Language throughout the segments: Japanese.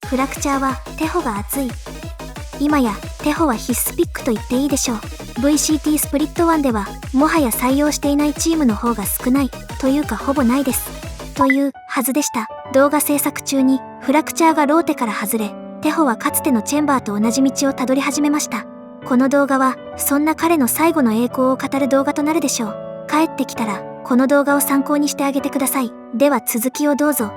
フラクチャーはテホが熱い。今やテホは必須ピックと言っていいでしょう。 VCT スプリット1ではもはや採用していないチームの方が少ないというかほぼないですというはずでした。動画制作中にフラクチャーがローテから外れ、テホはかつてのチェンバーと同じ道をたどり始めました。この動画はそんな彼の最後の栄光を語る動画となるでしょう。帰ってきたらこの動画を参考にしてあげてください。では続きをどうぞ。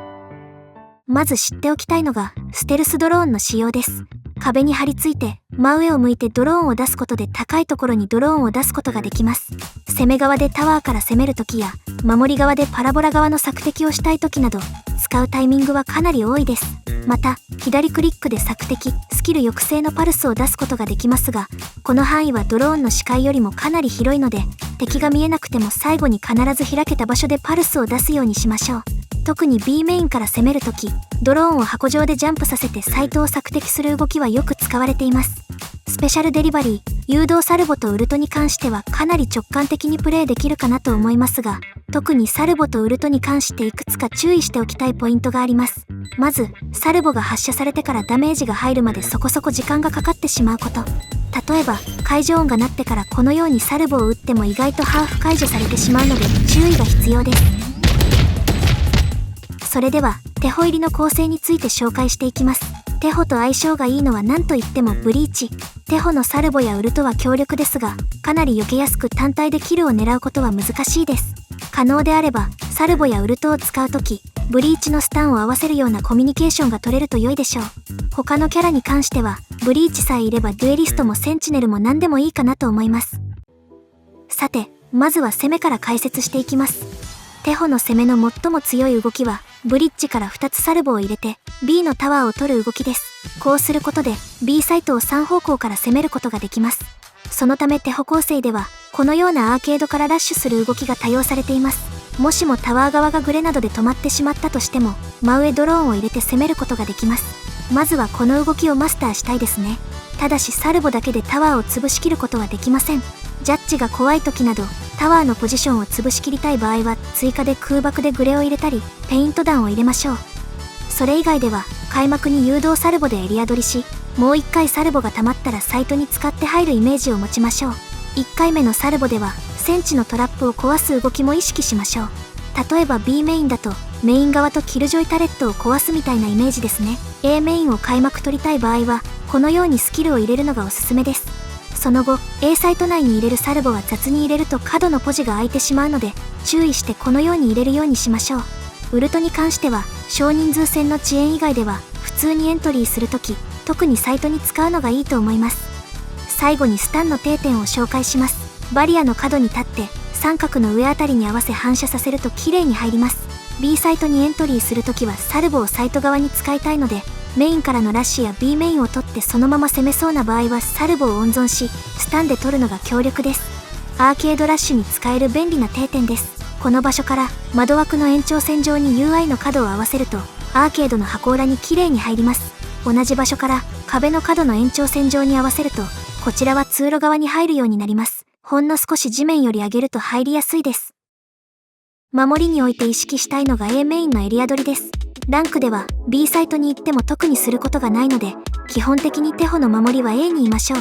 まず知っておきたいのがステルスドローンの使用です。壁に張り付いて真上を向いてドローンを出すことで高いところにドローンを出すことができます。攻め側でタワーから攻めるときや守り側でパラボラ側の索敵をしたいときなど使うタイミングはかなり多いです。また左クリックで索敵スキル抑制のパルスを出すことができますが、この範囲はドローンの視界よりもかなり広いので敵が見えなくても最後に必ず開けた場所でパルスを出すようにしましょう。特に B メインから攻めるとき、ドローンを箱上でジャンプさせてサイトを索敵する動きはよく使われています。スペシャルデリバリー、誘導サルボとウルトに関してはかなり直感的にプレイできるかなと思いますが、特にサルボとウルトに関していくつか注意しておきたいポイントがあります。まず、サルボが発射されてからダメージが入るまでそこそこ時間がかかってしまうこと。例えば、解除音が鳴ってからこのようにサルボを打っても意外とハーフ解除されてしまうので注意が必要です。それではテホ入りの構成について紹介していきます。テホと相性がいいのは何といってもブリーチ。テホのサルボやウルトは強力ですが、かなり避けやすく単体でキルを狙うことは難しいです。可能であればサルボやウルトを使うとき、ブリーチのスタンを合わせるようなコミュニケーションが取れると良いでしょう。他のキャラに関してはブリーチさえいればデュエリストもセンチネルも何でもいいかなと思います。さて、まずは攻めから解説していきます。テホの攻めの最も強い動きはブリッジから2つサルボを入れて B のタワーを取る動きです。こうすることで B サイトを3方向から攻めることができます。そのためテホ構成ではこのようなアーケードからラッシュする動きが多用されています。もしもタワー側がグレなどで止まってしまったとしても真上ドローンを入れて攻めることができます。まずはこの動きをマスターしたいですね。ただしサルボだけでタワーを潰しきることはできません。ジャッジが怖い時などタワーのポジションを潰しきりたい場合は追加で空爆でグレを入れたりペイント弾を入れましょう。それ以外では開幕に誘導サルボでエリア取りし、もう1回サルボが溜まったらサイトに使って入るイメージを持ちましょう。1回目のサルボではセンチのトラップを壊す動きも意識しましょう。例えば B メインだとメイン側とキルジョイタレットを壊すみたいなイメージですね。 A メインを開幕取りたい場合はこのようにスキルを入れるのがおすすめです。その後 A サイト内に入れるサルボは雑に入れると角のポジが空いてしまうので注意してこのように入れるようにしましょう。ウルトに関しては少人数戦の遅延以外では普通にエントリーするとき特にサイトに使うのがいいと思います。最後にスタンの定点を紹介します。バリアの角に立って三角の上あたりに合わせ反射させると綺麗に入ります。 B サイトにエントリーするときはサルボをサイト側に使いたいのでメインからのラッシュや B メインを取ってそのまま攻めそうな場合はサルボを温存しスタンで取るのが強力です。アーケードラッシュに使える便利な定点です。この場所から窓枠の延長線上に UI の角を合わせるとアーケードの箱裏に綺麗に入ります。同じ場所から壁の角の延長線上に合わせるとこちらは通路側に入るようになります。ほんの少し地面より上げると入りやすいです。守りにおいて意識したいのが A メインのエリア取りです。ランクでは B サイトに行っても特にすることがないので基本的にテホの守りは A にいましょう。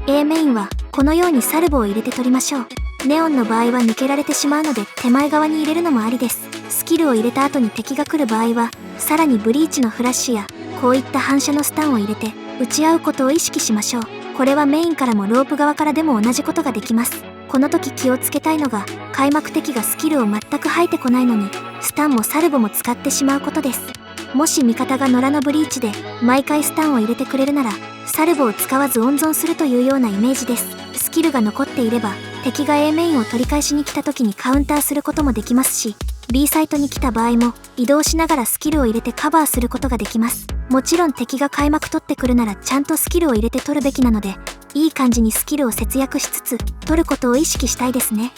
A メインはこのようにサルボを入れて取りましょう。ネオンの場合は抜けられてしまうので手前側に入れるのもありです。スキルを入れた後に敵が来る場合はさらにブリーチのフラッシュやこういった反射のスタンを入れて打ち合うことを意識しましょう。これはメインからもロープ側からでも同じことができます。この時気をつけたいのが開幕敵がスキルを全く吐いてこないのにスタンもサルボも使ってしまうことです。もし味方が野良のブリーチで毎回スタンを入れてくれるならサルボを使わず温存するというようなイメージです。スキルが残っていれば敵が A メインを取り返しに来た時にカウンターすることもできますし B サイトに来た場合も移動しながらスキルを入れてカバーすることができます。もちろん敵が開幕取ってくるならちゃんとスキルを入れて取るべきなのでいい感じにスキルを節約しつつ取ることを意識したいですね。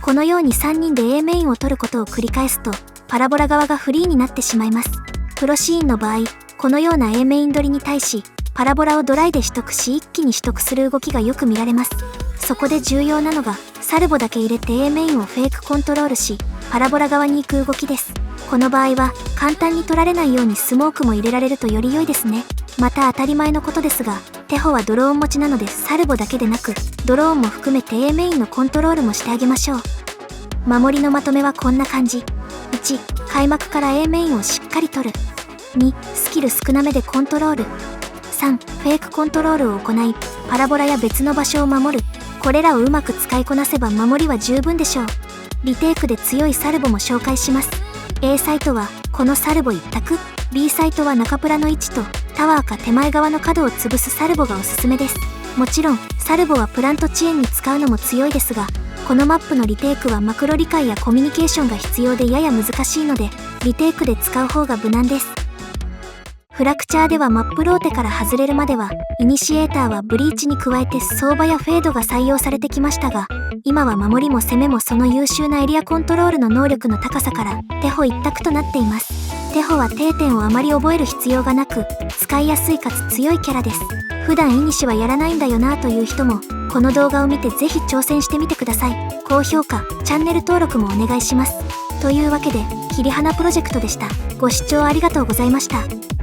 このように3人で A メインを取ることを繰り返すとパラボラ側がフリーになってしまいます。プロシーンの場合このような A メイン取りに対しパラボラをドライで取得し一気に取得する動きがよく見られます。そこで重要なのがサルボだけ入れて A メインをフェイクコントロールしパラボラ側に行く動きです。この場合は簡単に取られないようにスモークも入れられるとより良いですね。また当たり前のことですが、テホはドローン持ちなのでサルボだけでなくドローンも含めて A メインのコントロールもしてあげましょう。守りのまとめはこんな感じ。1、開幕から A メインをしっかり取る。2、スキル少なめでコントロール。3、フェイクコントロールを行いパラボラや別の場所を守る。これらをうまく使いこなせば守りは十分でしょう。リテイクで強いサルボも紹介します。A サイトはこのサルボ一択。 B サイトは中プラの位置とタワーか手前側の角を潰すサルボがおすすめです。もちろんサルボはプラント遅延に使うのも強いですが、このマップのリテイクはマクロ理解やコミュニケーションが必要でやや難しいのでリテイクで使う方が無難です。フラクチャーではマップローテから外れるまではイニシエーターはブリーチに加えて相場やフェードが採用されてきましたが、今は守りも攻めもその優秀なエリアコントロールの能力の高さからテホ一択となっています。テホは定点をあまり覚える必要がなく使いやすいかつ強いキャラです。普段イニシはやらないんだよなという人もこの動画を見てぜひ挑戦してみてください。高評価、チャンネル登録もお願いします。というわけで、切り花プロジェクトでした。ご視聴ありがとうございました。